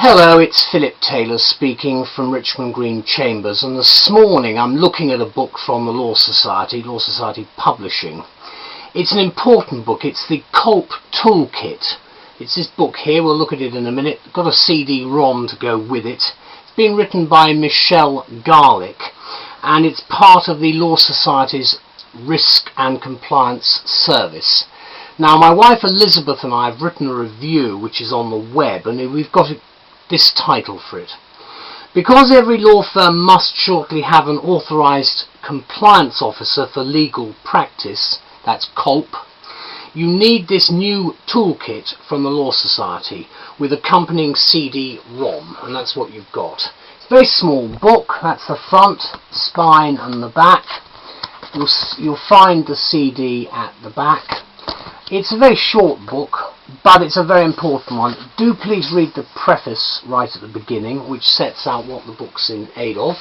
Hello, it's Philip Taylor speaking from Richmond Green Chambers, and this morning I'm looking at a book from the Law Society Publishing. It's an important book. It's the COLP Toolkit. It's this book here. We'll look at it in a minute. Got a CD-ROM to go with it. It's been written by Michelle Garlick, and it's part of the Law Society's Risk and Compliance Service. Now, my wife Elizabeth and I have written a review which is on the web, and we've got this title for it. Because every law firm must shortly have an authorised compliance officer for legal practice, that's COLP, you need this new toolkit from the Law Society with accompanying CD-ROM, and that's what you've got. It's a very small book. That's the front, spine and the back. You'll find the CD at the back. It's a very short book, but it's a very important one. Do please read the preface right at the beginning, which sets out what the book's in aid of.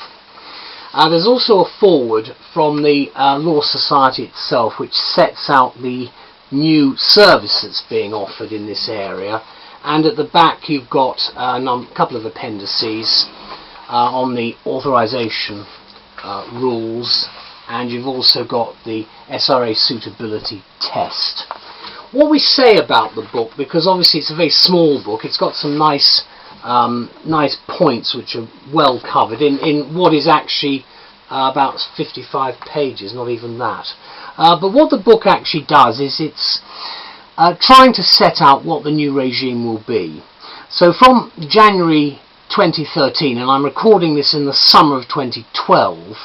There's also a foreword from the Law Society itself, which sets out the new service that's being offered in this area. And at the back you've got a couple of appendices on the authorisation rules, and you've also got the SRA suitability test. What we say about the book, because obviously it's a very small book, it's got some nice points which are well covered in what is actually about 55 pages, not even that. But what the book actually does is it's trying to set out what the new regime will be. So from January 2013, and I'm recording this in the summer of 2012,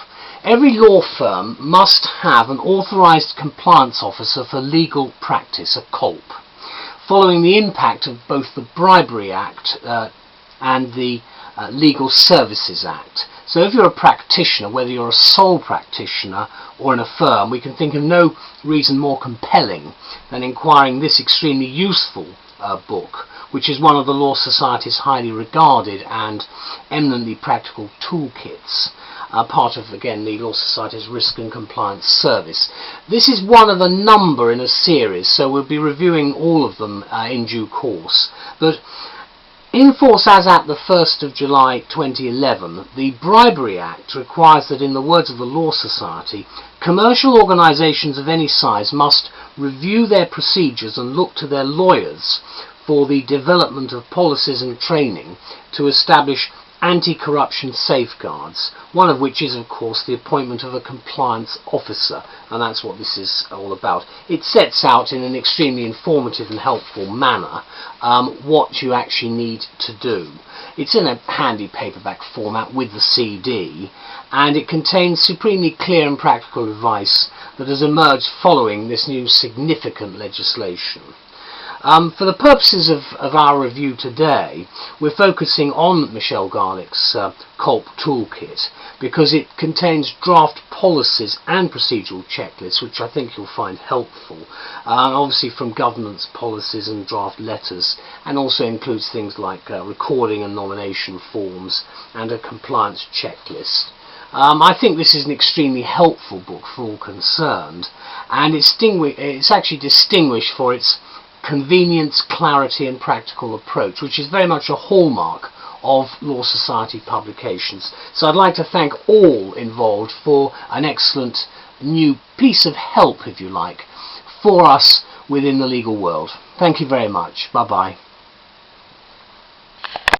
every law firm must have an authorised compliance officer for legal practice, a COLP, following the impact of both the Bribery Act and the Legal Services Act. So if you're a practitioner, whether you're a sole practitioner or in a firm, we can think of no reason more compelling than inquiring this extremely useful book, which is one of the Law Society's highly regarded and eminently practical toolkits. Part of, again, the Law Society's Risk and Compliance Service. This is one of a number in a series, so we'll be reviewing all of them in due course. But in force as at the 1st of July 2011, the Bribery Act requires that, in the words of the Law Society, commercial organisations of any size must review their procedures and look to their lawyers for the development of policies and training to establish anti-corruption safeguards, one of which is, of course, the appointment of a compliance officer, and that's what this is all about. It sets out in an extremely informative and helpful manner what you actually need to do. It's in a handy paperback format with the CD, and it contains supremely clear and practical advice that has emerged following this new significant legislation. For the purposes of our review today, we're focusing on Michelle Garlick's COLP Toolkit because it contains draft policies and procedural checklists, which I think you'll find helpful, obviously from governance policies and draft letters, and also includes things like recording and nomination forms and a compliance checklist. I think this is an extremely helpful book for all concerned, and it's actually distinguished for its convenience, clarity and practical approach, which is very much a hallmark of Law Society publications. So I'd like to thank all involved for an excellent new piece of help, if you like, for us within the legal world. Thank you very much. Bye-bye.